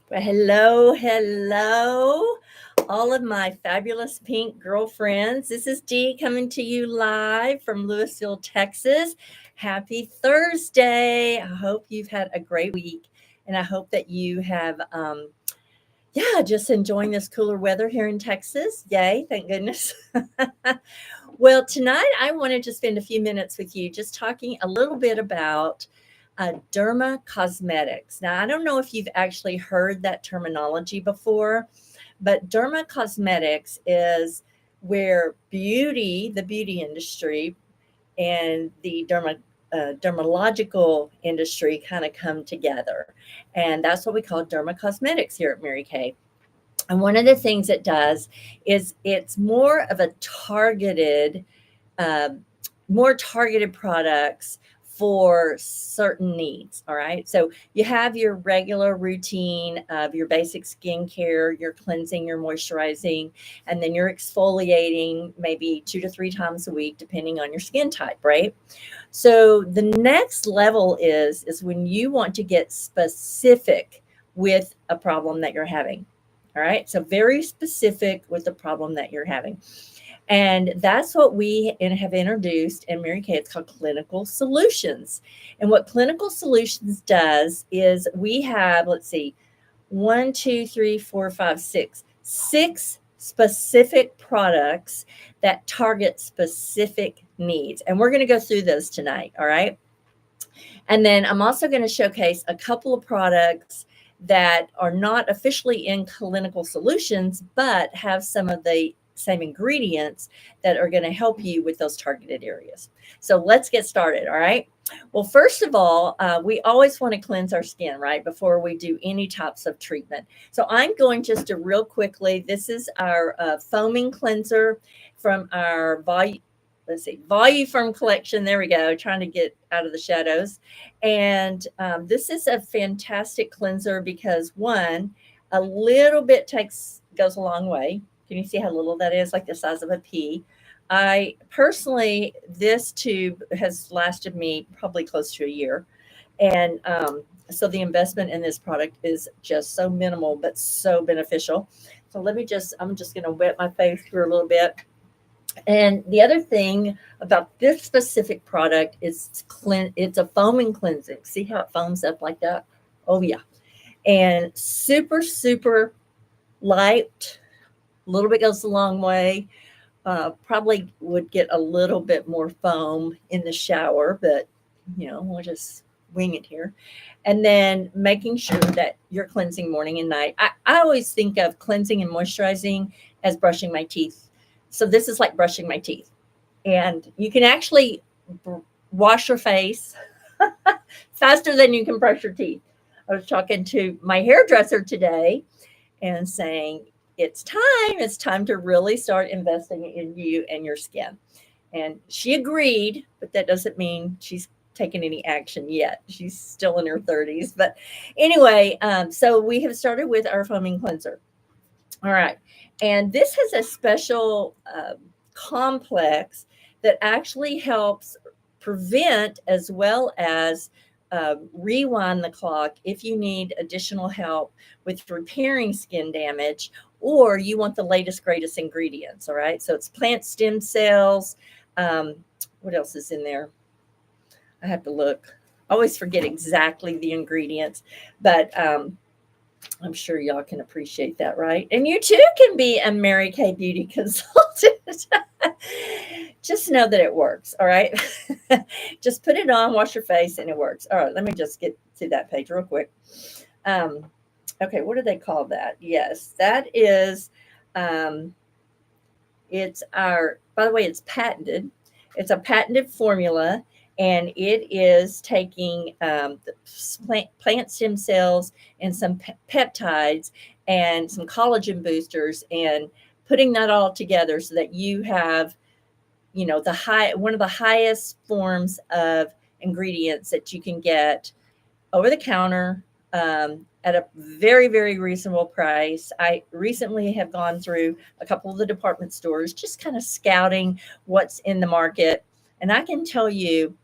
Well, hello, all of my fabulous pink girlfriends. This is Dee coming to you live from Louisville, Texas. Happy Thursday. I hope you've had a great week, and I hope that you have, just enjoying this cooler weather here in Texas. Yay, thank goodness. Well, tonight I wanted to spend a few minutes with you just talking a little bit about dermocosmetics. Now, I don't know if you've actually heard that terminology before, but dermocosmetics is where the beauty industry, and the dermatological industry kind of come together. And that's what we call dermocosmetics here at Mary Kay. And one of the things it does is it's um, more targeted products for certain needs. All right. So you have your regular routine of your basic skincare, your cleansing, your moisturizing, and then you're exfoliating maybe 2 to 3 times a week, depending on your skin type. Right. So the next level is when you want to get specific with a problem that you're having. All right. So very specific with the problem that you're having. And that's what have introduced in Mary Kay. It's called Clinical Solutions. And what Clinical Solutions does is we have, let's see, one, two, three, four, five, six specific products that target specific needs. And we're going to go through those tonight. All right. And then I'm also going to showcase a couple of products that are not officially in Clinical Solutions, but have some of the same ingredients that are going to help you with those targeted areas. So let's get started. All right. Well, first of all, we always want to cleanse our skin, right, before we do any types of treatment. So I'm going just to real quickly, this is our foaming cleanser from our Volume collection. There we go. Trying to get out of the shadows. And this is a fantastic cleanser because one, a little bit goes a long way. Can you see how little that is? Like the size of a pea. I personally, this tube has lasted me probably close to a year. And so the investment in this product is just so minimal, but so beneficial. So I'm just going to wet my face through a little bit. And the other thing about this specific product is it's a foaming cleansing. See how it foams up like that? Oh, yeah. And super, super light. A little bit goes a long way. Probably would get a little bit more foam in the shower, but we'll just wing it here. And then making sure that you're cleansing morning and night. I always think of cleansing and moisturizing as brushing my teeth. So this is like brushing my teeth. And you can actually wash your face faster than you can brush your teeth. I was talking to my hairdresser today and saying, it's time to really start investing in you and your skin. And she agreed, but that doesn't mean she's taken any action yet. She's still in her 30s. But anyway, so we have started with our foaming cleanser. All right. And this has a special complex that actually helps prevent as well as rewind the clock if you need additional help with repairing skin damage or you want the latest, greatest ingredients. All right. So it's plant stem cells. What else is in there? I have to look. I always forget exactly the ingredients, but I'm sure y'all can appreciate that, right? And you too can be a Mary Kay beauty consultant. Just know that it works, all right? Just put it on, wash your face, and it works. All right, let me just get to that page real quick. Okay, what do they call that? Yes, that is, by the way, it's patented. It's a patented formula, and it is taking the plant stem cells and some peptides and some collagen boosters and putting that all together so that you have, one of the highest forms of ingredients that you can get over the counter at a very, very reasonable price. I recently have gone through a couple of the department stores, just kind of scouting what's in the market. And I can tell you,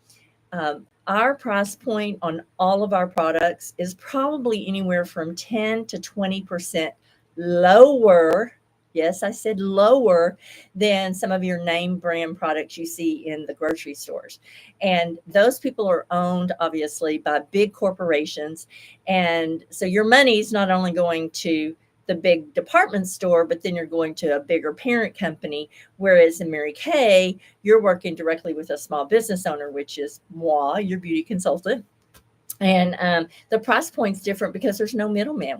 Our price point on all of our products is probably anywhere from 10 to 20% lower. Yes, I said lower than some of your name brand products you see in the grocery stores. And those people are owned, obviously, by big corporations. And so your money's not only going to the big department store, but then you're going to a bigger parent company. Whereas in Mary Kay, you're working directly with a small business owner, which is moi, your beauty consultant. And the price point's different because there's no middleman.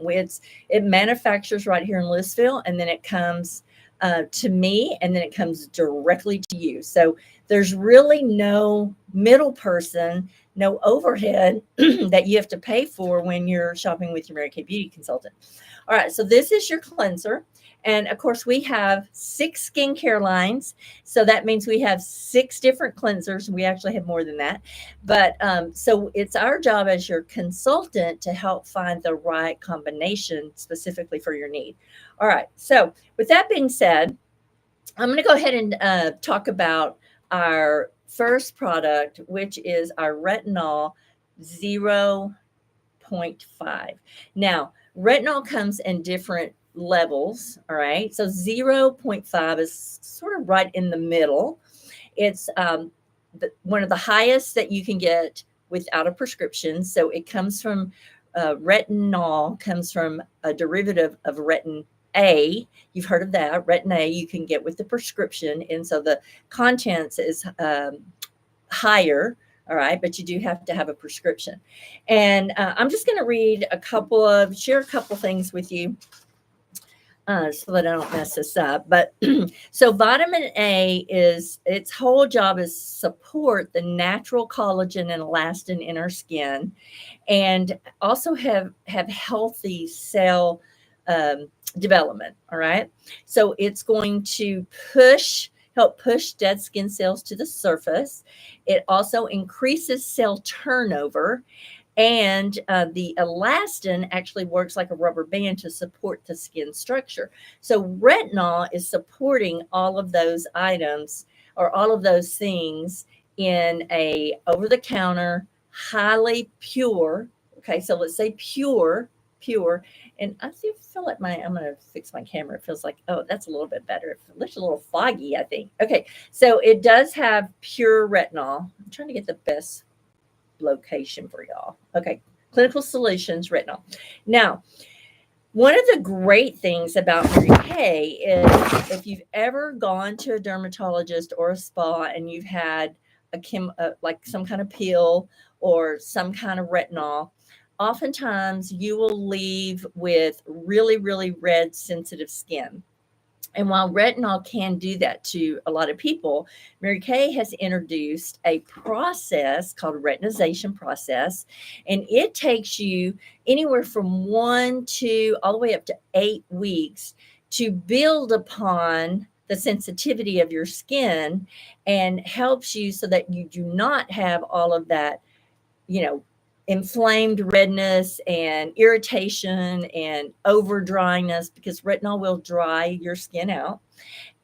It manufactures right here in Louisville, and then it comes to me, and then it comes directly to you. So there's really no middle person, no overhead that you have to pay for when you're shopping with your Mary Kay Beauty consultant. All right, so this is your cleanser. And of course, we have 6 skincare lines. So that means we have 6 different cleansers. We actually have more than that. But so it's our job as your consultant to help find the right combination specifically for your need. All right, so with that being said, I'm going to go ahead and talk about our first product, which is our Retinol 0.5. Now, retinol comes in different levels. All right. So 0.5 is sort of right in the middle. It's one of the highest that you can get without a prescription. So it comes from retinol, comes from a derivative of retin A. You've heard of that. Retin A you can get with the prescription. And so the contents is higher. All right, but you do have to have a prescription. And I'm just going to share a couple things with you so that I don't mess this up. But so vitamin A its whole job is support the natural collagen and elastin in our skin, and also have healthy cell development. All right, so it's going to help push dead skin cells to the surface. It also increases cell turnover. And the elastin actually works like a rubber band to support the skin structure. So retinol is supporting all of those items or all of those things in a over-the-counter, highly pure. Okay, so let's say pure. And I feel like I'm going to fix my camera. It feels like, oh, that's a little bit better. It looks a little foggy, I think. Okay, so it does have pure retinol. I'm trying to get the best location for y'all. Okay, Clinical Solutions Retinol. Now, one of the great things about Mary Kay is if you've ever gone to a dermatologist or a spa and you've had like some kind of peel or some kind of retinol, oftentimes you will leave with really, really red, sensitive skin. And while retinol can do that to a lot of people, Mary Kay has introduced a process called retinization process, and it takes you anywhere from 1 to all the way up to 8 weeks to build upon the sensitivity of your skin and helps you so that you do not have all of that, inflamed redness and irritation and over dryness, because retinol will dry your skin out.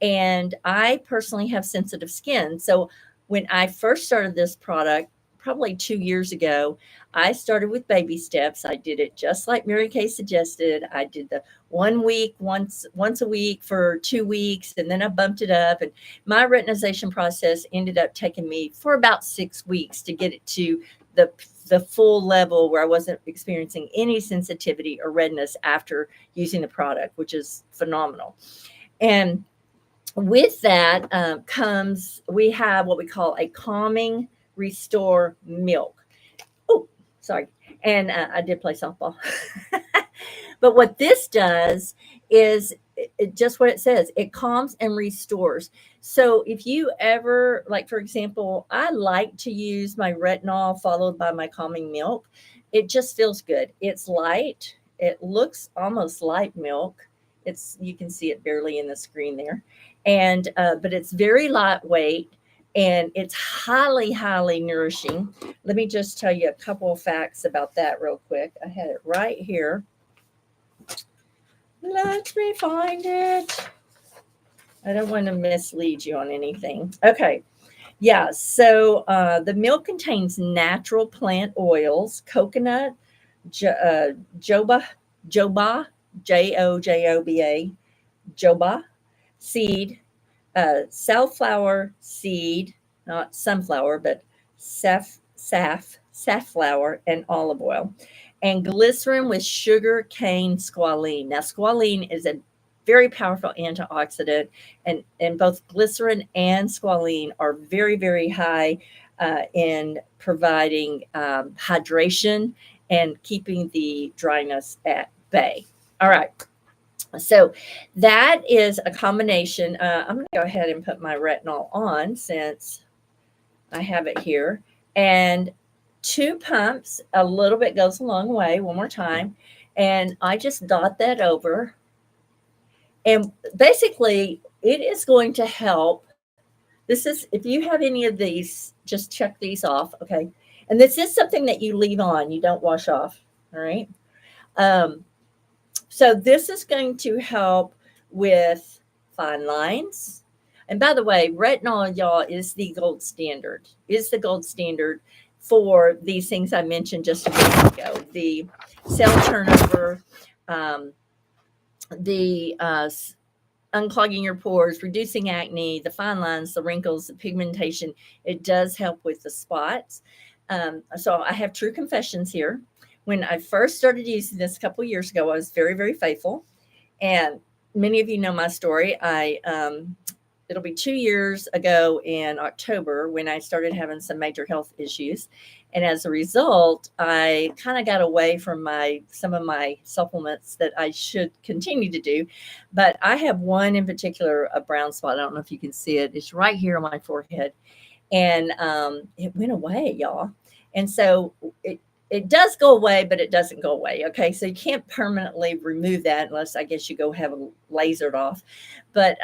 And I personally have sensitive skin. So when I first started this product, probably 2 years ago, I started with baby steps. I did it just like Mary Kay suggested. I did the 1 week, once a week for 2 weeks, and then I bumped it up. And my retinization process ended up taking me for about 6 weeks to get it to the full level where I wasn't experiencing any sensitivity or redness after using the product, which is phenomenal. And with that we have what we call a calming restore milk. Oh, sorry. And I did play softball. But what this does is just what it says. It calms and restores. So if you ever, like, for example, I like to use my retinol followed by my calming milk. It just feels good. It's light. It looks almost like milk. You can see it barely in the screen there. And, but it's very lightweight and it's highly, highly nourishing. Let me just tell you a couple of facts about that real quick. I had it right here. Let me find it. I don't want to mislead you on anything. Okay. Yeah, so the milk contains natural plant oils, coconut, joba, joba, jojoba, joba seed, safflower seed, not sunflower, but safflower, and olive oil, and glycerin with sugar cane squalene. Now, squalene is a very powerful antioxidant, and both glycerin and squalene are very, very high in providing hydration and keeping the dryness at bay. All right. So that is a combination. I'm going to go ahead and put my retinol on since I have it here. And 2 pumps, a little bit goes a long way. One more time. And I just dot that over. And basically, it is going to help. This is, if you have any of these, just check these off. Okay. And this is something that you leave on, you don't wash off. All right. Um, So this is going to help with fine lines. And by the way, retinol, y'all, is the gold standard, for these things I mentioned just a minute ago. The cell turnover, um, the unclogging your pores, reducing acne, the fine lines, the wrinkles, the pigmentation. It does help with the spots. So I have true confessions here. When I first started using this a couple years ago, I was very, very faithful. And many of you know my story. It'll be 2 years ago in October when I started having some major health issues. And as a result, I kind of got away from some of my supplements that I should continue to do. But I have one in particular, a brown spot. I don't know if you can see it. It's right here on my forehead. And it went away, y'all. And so it does go away, but it doesn't go away. Okay. So you can't permanently remove that unless I guess you go have it lasered off. But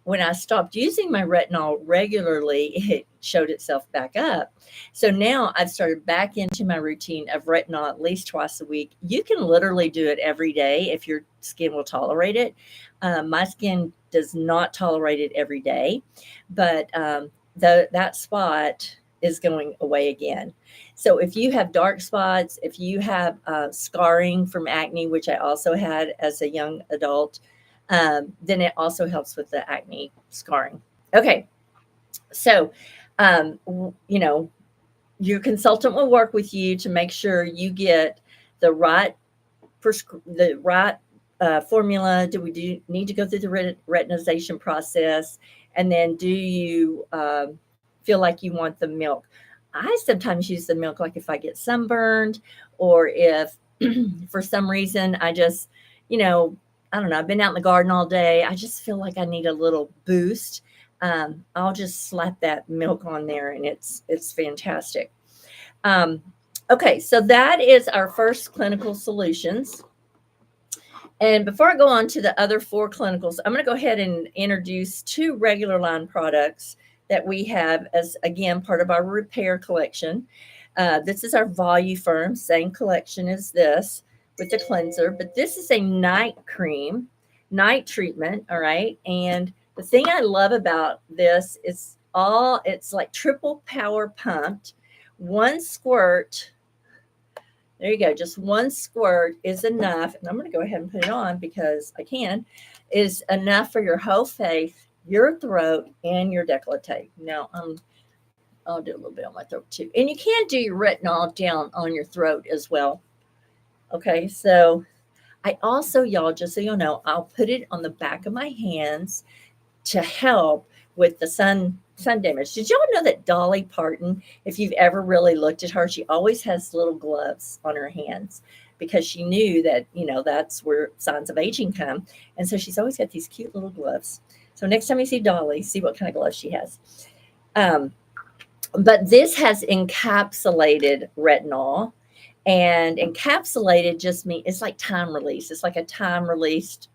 when I stopped using my retinol regularly, it showed itself back up. So now I've started back into my routine of retinol at least twice a week. You can literally do it every day if your skin will tolerate it. My skin does not tolerate it every day, but that spot is going away again. So if you have dark spots, if you have scarring from acne, which I also had as a young adult, then it also helps with the acne scarring. Okay, so you know, your consultant will work with you to make sure you get the right formula. Need to go through the retinization process, and then do you feel like you want the milk? I sometimes use the milk like if I get sunburned, or if for some reason I just, I don't know, I've been out in the garden all day. I just feel like I need a little boost. I'll just slap that milk on there, and it's fantastic. Um, okay, so that is our first clinical solutions. And before I go on to the other 4 clinicals, I'm going to go ahead and introduce 2 regular line products that we have as, again, part of our repair collection. This is our Voluform, same collection as this with the cleanser, but this is a night cream, night treatment, all right? And the thing I love about this is it's like triple power pumped. 1 squirt, there you go. Just 1 squirt is enough. And I'm going to go ahead and put it on because I can, is enough for your whole face, your throat, and your décolleté. Now, I'll do a little bit on my throat too. And you can do your retinol down on your throat as well. Okay, so I also, y'all, just so you know, I'll put it on the back of my hands to help with the sun damage. Did y'all know that Dolly Parton, if you've ever really looked at her, she always has little gloves on her hands because she knew that, that's where signs of aging come. And so she's always got these cute little gloves. So next time you see Dolly, see what kind of gloves she has. But this has encapsulated retinol. And encapsulated just means it's like time release. It's like a time released,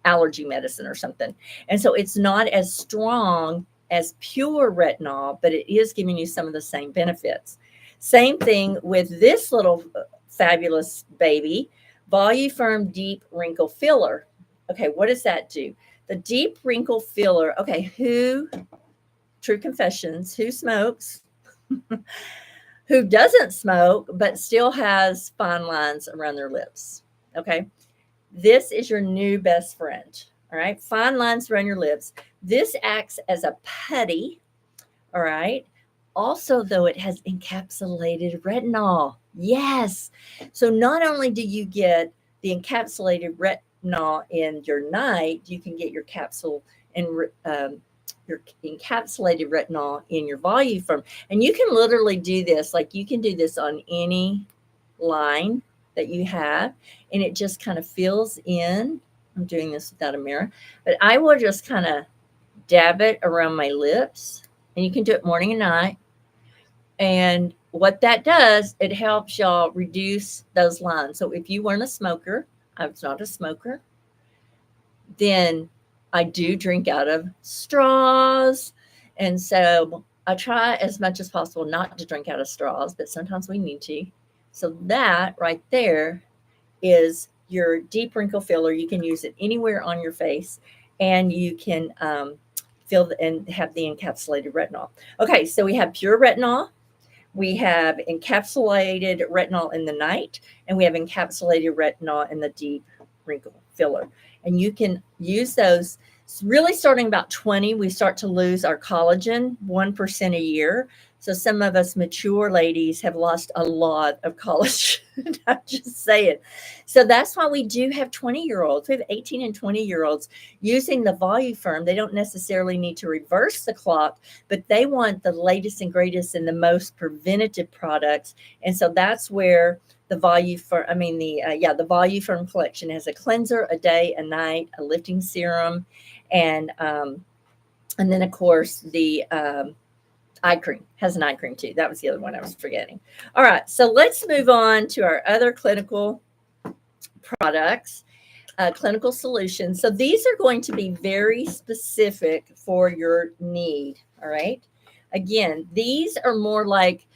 allergy medicine or something. And so it's not as strong as pure retinol, but it is giving you some of the same benefits. Same thing with this little fabulous baby, Voluform Deep Wrinkle Filler. Okay, what does that do? The Deep Wrinkle Filler, okay, who true confessions. Who smokes? Who doesn't smoke, but still has fine lines around their lips? Okay. This is your new best friend. All right. Fine lines around your lips. This acts as a putty. All right. Also, though, it has encapsulated retinol. Yes. So not only do you get the encapsulated retinol in your night, you can get your capsule and your encapsulated retinol in your Voluform. And you can literally do this. Like you can do this on any line that you have, and it just kind of fills in. I'm doing this without a mirror, but I will just kind of dab it around my lips, and you can do it morning and night. And what that does, it helps y'all reduce those lines. So if you weren't a smoker, I was not a smoker, then I do drink out of straws. And so I try as much as possible not to drink out of straws, but sometimes we need to. So that right there is your deep wrinkle filler. You can use it anywhere on your face, and you can fill and have the encapsulated retinol. Okay, so we have pure retinol. We have encapsulated retinol in the night, and we have encapsulated retinol in the deep wrinkle filler. And you can use those really starting about 20. We start to lose our collagen 1% a year. So some of us mature ladies have lost a lot of collagen. I'm just saying. So that's why we do have 20-year-olds. We have 18 and 20-year-olds using the Voluform. They don't necessarily need to reverse the clock, but they want the latest and greatest and the most preventative products. And so that's where the Voluform, the Voluform collection has a cleanser, a day, a night, a lifting serum, and then of course the eye cream has an eye cream too. That was the other one I was forgetting. All right, so let's move on to our other clinical products, clinical solutions. So these are going to be very specific for your need. All right. Again, these are more like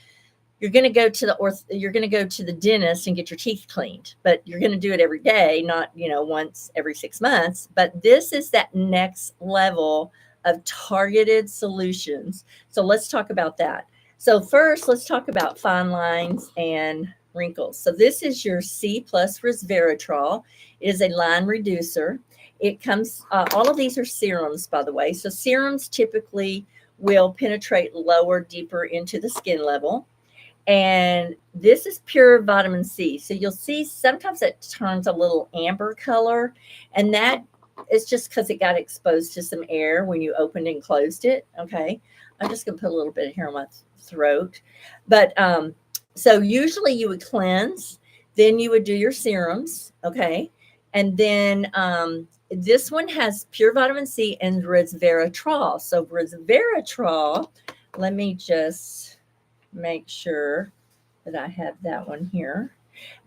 you're going to go to the dentist and get your teeth cleaned, but you're going to do it every day, not once every 6 months. But this is that next level of targeted solutions. So let's talk about that. So first, let's talk about fine lines and wrinkles. So this is your C plus resveratrol. It is a line reducer. It comes, all of these are serums, by the way. So serums typically will penetrate lower, deeper into the skin level. And this is pure vitamin C. So you'll see sometimes it turns a little amber color, and that is just because it got exposed to some air when you opened and closed it. Okay. I'm just going to put a little bit here on my throat. But so usually you would cleanse, then you would do your serums. Okay. And then this one has pure vitamin C and resveratrol. So resveratrol, let me just make sure that I have that one here.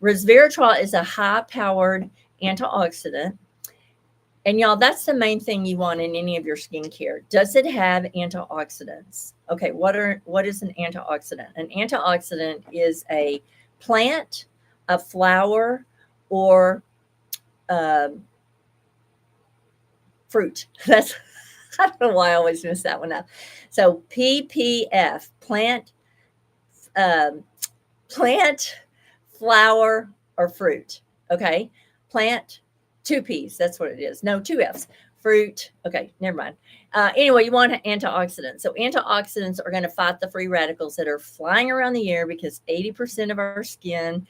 Resveratrol is a high-powered antioxidant. And y'all, that's the main thing you want in any of your skincare. Does it have antioxidants? Okay, what is an antioxidant? An antioxidant is a plant, a flower, or fruit. That's I don't know why I always miss that one up. So PPF, plant, flower, or fruit. Okay, plant, 2 P's. That's what it is. No, 2 F's. Fruit. Okay, never mind. Anyway, you want antioxidants. So antioxidants are going to fight the free radicals that are flying around the air, because 80% of our skin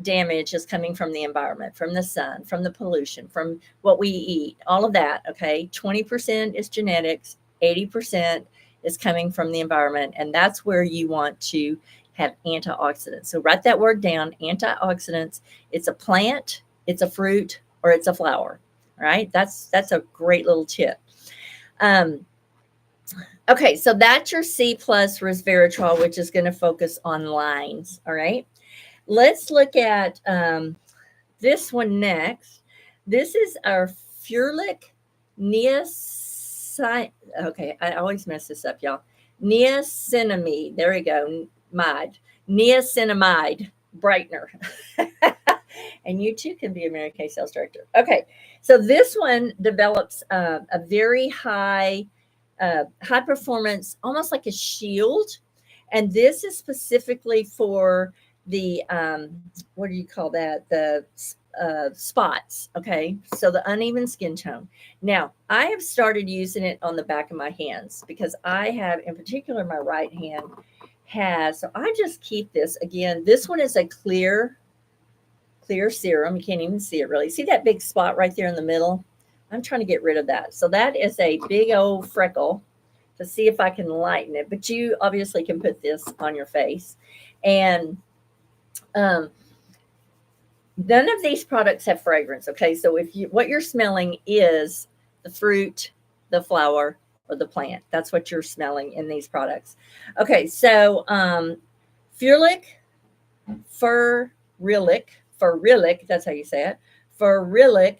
damage is coming from the environment, from the sun, from the pollution, from what we eat, all of that. Okay, 20% is genetics, 80% is coming from the environment, and that's where you want to have antioxidants. So write that word down, antioxidants. It's a plant, it's a fruit, or it's a flower. Right? That's a great little tip. Okay, so that's your C plus resveratrol, which is going to focus on lines. All right. Let's look at this one next. This is our Furlic niacinamide. Okay, I always mess this up, y'all. Niacinamide. There we go. Niacinamide brightener. And you too can be a Mary Kay sales director. Okay, so this one develops a very high high performance, almost like a shield. And this is specifically for the, what do you call that? The spots. Okay. So the uneven skin tone. Now, I have started using it on the back of my hands because I have, in particular, my right hand has, so I just keep this. Again, this one is a clear serum. You can't even see it really. See that big spot right there in the middle? I'm trying to get rid of that. So that is a big old freckle, to see if I can lighten it. But you obviously can put this on your face. And um, none of these products have fragrance. Okay. So if you, what you're smelling is the fruit, the flower, or the plant. That's what you're smelling in these products. Okay. So Furlic, Furlic, that's how you say it. Furlic,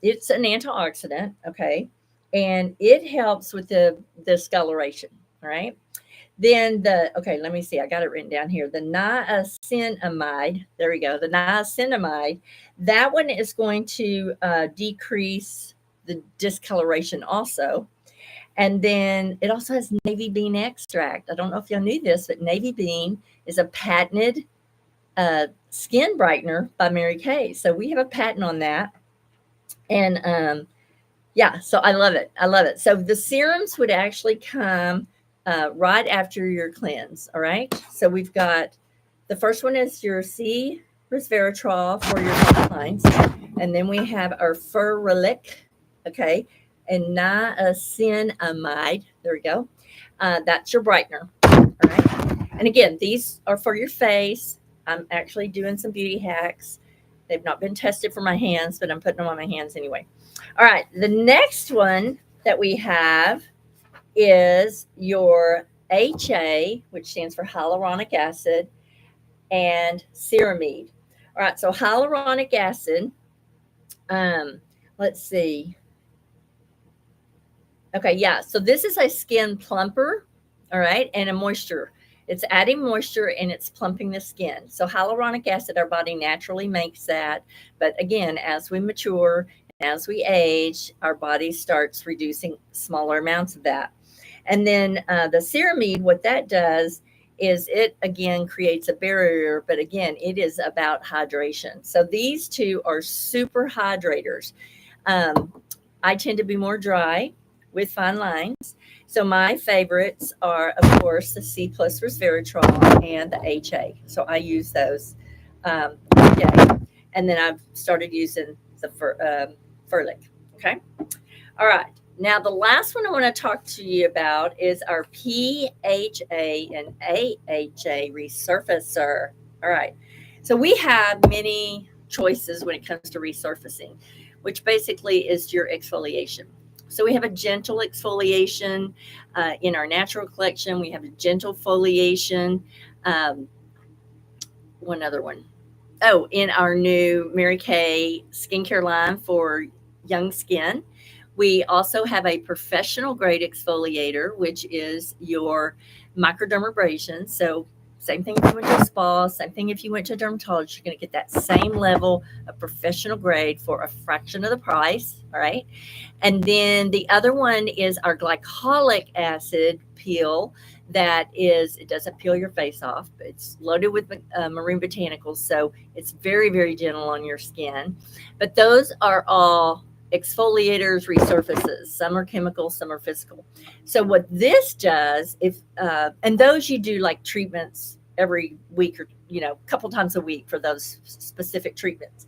it's an antioxidant, okay, and it helps with the discoloration. All right. Then okay, let me see. I got it written down here. The niacinamide. There we go. The niacinamide. That one is going to decrease the discoloration also. And then it also has navy bean extract. I don't know if y'all knew this, but navy bean is a patented skin brightener by Mary Kay. So we have a patent on that. And yeah, so I love it. I love it. So the serums would actually come right after your cleanse. All right. So we've got the first one is your C resveratrol for your fine lines. And then we have our Furlic, okay, and niacinamide. There we go. That's your brightener. All right. And again, these are for your face. I'm actually doing some beauty hacks. They've not been tested for my hands, but I'm putting them on my hands anyway. All right. The next one that we have is your HA, which stands for hyaluronic acid, and ceramide. All right. So hyaluronic acid, let's see. Okay. Yeah. So this is a skin plumper. All right. And a moisture. It's adding moisture and it's plumping the skin. So hyaluronic acid, our body naturally makes that. But again, as we mature, as we age, our body starts reducing smaller amounts of that. And then the ceramide, what that does is it again creates a barrier, but again, it is about hydration. So these two are super hydrators. I tend to be more dry with fine lines. So my favorites are, of course, the C plus resveratrol and the HA. So I use those every day. And then I've started using the Furlic. Okay. All right. Now, the last one I want to talk to you about is our PHA and AHA resurfacer. All right. So we have many choices when it comes to resurfacing, which basically is your exfoliation. So we have a gentle exfoliation in our natural collection. We have a gentle foliation. One other one. Oh, in our new Mary Kay skincare line for young skin. We also have a professional grade exfoliator, which is your microdermabrasion. So same thing if you went to a spa, same thing if you went to a dermatologist, you're going to get that same level of professional grade for a fraction of the price. All right. And then the other one is our glycolic acid peel. That is, it doesn't peel your face off, but it's loaded with marine botanicals. So it's very, very gentle on your skin. But those are all exfoliators, resurfaces. Some are chemical, some are physical. So what this does, if and those you do like treatments every week or a couple times a week for those specific treatments.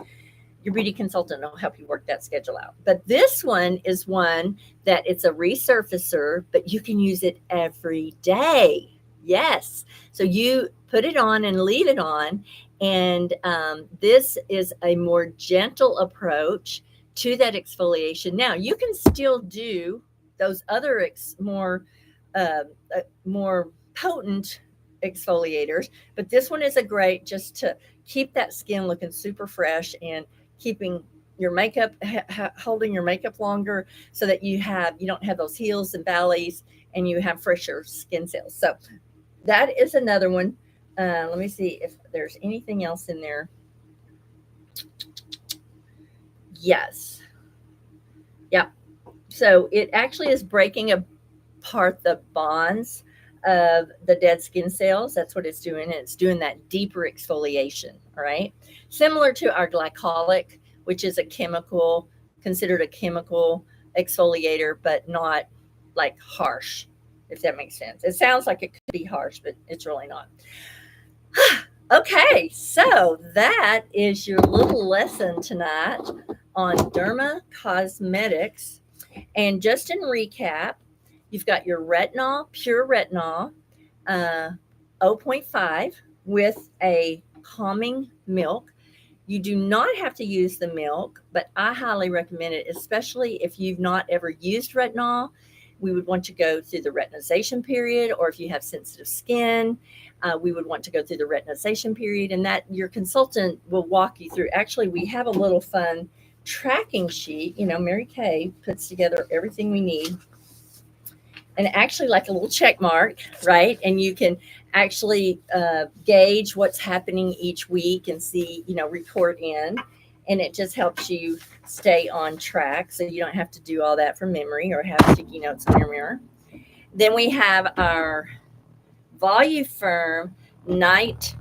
Your beauty consultant will help you work that schedule out. But this one is one that it's a resurfacer, but you can use it every day. Yes. So you put it on and leave it on. And this is a more gentle approach to that exfoliation. Now, you can still do those other more potent exfoliators, but this one is a great just to keep that skin looking super fresh and keeping your makeup, holding your makeup longer so that you don't have those heels and valleys and you have fresher skin cells. So that is another one. Let me see if there's anything else in there. Yes. Yeah. So it actually is breaking apart the bonds of the dead skin cells. That's what it's doing. It's doing that deeper exfoliation. All right. Similar to our glycolic, which is a chemical, considered a chemical exfoliator, but not like harsh, if that makes sense. It sounds like it could be harsh, but it's really not. Okay, so that is your little lesson tonight on Dermocosmetics. And just in recap, you've got your retinol, pure retinol, uh, zero point 0.5 with a calming milk. You do not have to use the milk, but I highly recommend it, especially if you've not ever used retinol. We would want to go through the retinization period, or if you have sensitive skin, we would want to go through the retinization period, and that your consultant will walk you through. Actually, we have a little fun tracking sheet. Mary Kay puts together everything we need, and actually like a little check mark, right? And you can actually gauge what's happening each week and see, report in. And it just helps you stay on track, so you don't have to do all that from memory or have sticky notes on your mirror. Then we have our Voluform night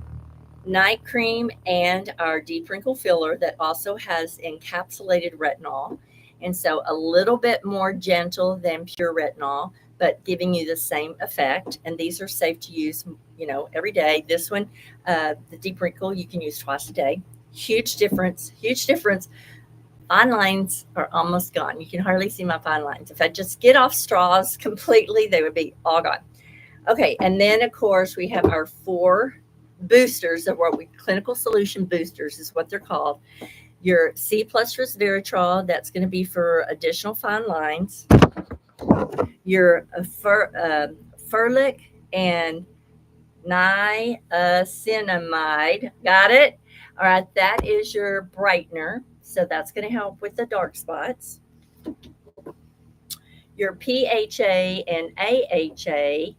cream and our deep wrinkle filler that also has encapsulated retinol, and so a little bit more gentle than pure retinol, but giving you the same effect. And these are safe to use, every day. This one, the deep wrinkle, you can use twice a day. Huge difference. Fine lines are almost gone. You can hardly see my fine lines. If I just get off straws completely, they would be all gone. Okay, and then of course we have our 4 boosters of what we clinical solution boosters is what they're called. Your C plus resveratrol, that's going to be for additional fine lines. Your Furlic and niacinamide, got it? All right, that is your brightener, so that's going to help with the dark spots. Your PHA and AHA,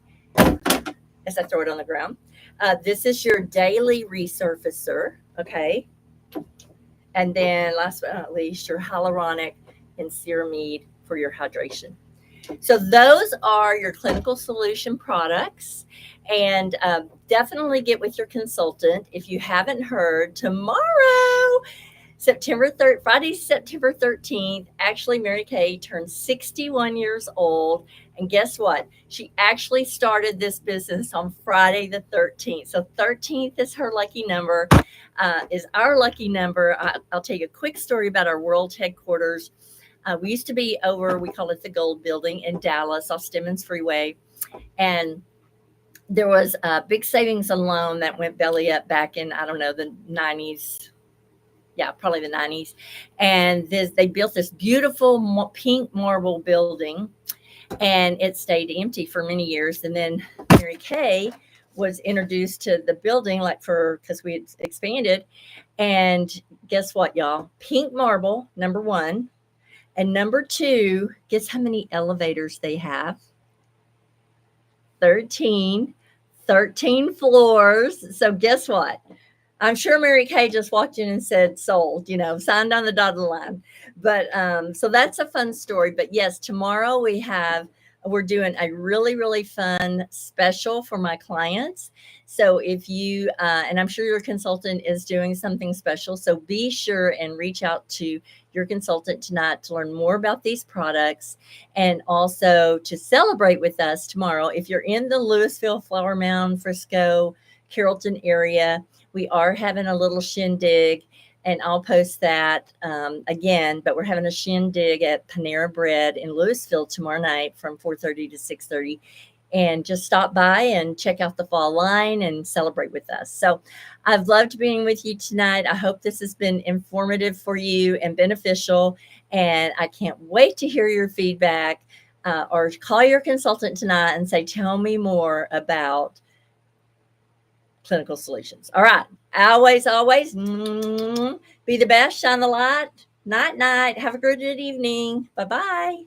as I throw it on the ground. This is your daily resurfacer, okay? And then last but not least, your hyaluronic and ceramide for your hydration. So those are your clinical solution products. And definitely get with your consultant. If you haven't heard, tomorrow, Friday, September 13th, actually Mary Kay turns 61 years old. And guess what? She actually started this business on Friday the 13th. So 13th is her lucky number, is our lucky number. I'll tell you a quick story about our world headquarters. We used to be over, we call it the Gold Building in Dallas off Stemmons Freeway. And there was a big savings and loan that went belly up back in, I don't know, the 90s. Yeah, probably the 90s. And they built this beautiful pink marble building, and it stayed empty for many years. And then Mary Kay was introduced to the building, because we had expanded. And guess what, y'all? Pink marble, number 1. And number 2, guess how many elevators they have? 13 floors. So guess what? I'm sure Mary Kay just walked in and said sold, signed on the dotted line. But so that's a fun story. But yes, tomorrow we're doing a really, really fun special for my clients. So if you, and I'm sure your consultant is doing something special, so be sure and reach out to your consultant tonight to learn more about these products, and also to celebrate with us tomorrow. If you're in the Louisville, Flower Mound, Frisco, Carrollton area, we are having a little shindig, and I'll post that again. But we're having a shindig at Panera Bread in Louisville tomorrow night from 4:30 to 6:30. And just stop by and check out the fall line and celebrate with us. So I've loved being with you tonight. I hope this has been informative for you and beneficial. And I can't wait to hear your feedback, or call your consultant tonight and say, tell me more about clinical solutions. All right. Always, be the best. Shine the light. Night. Have a good evening. Bye-bye.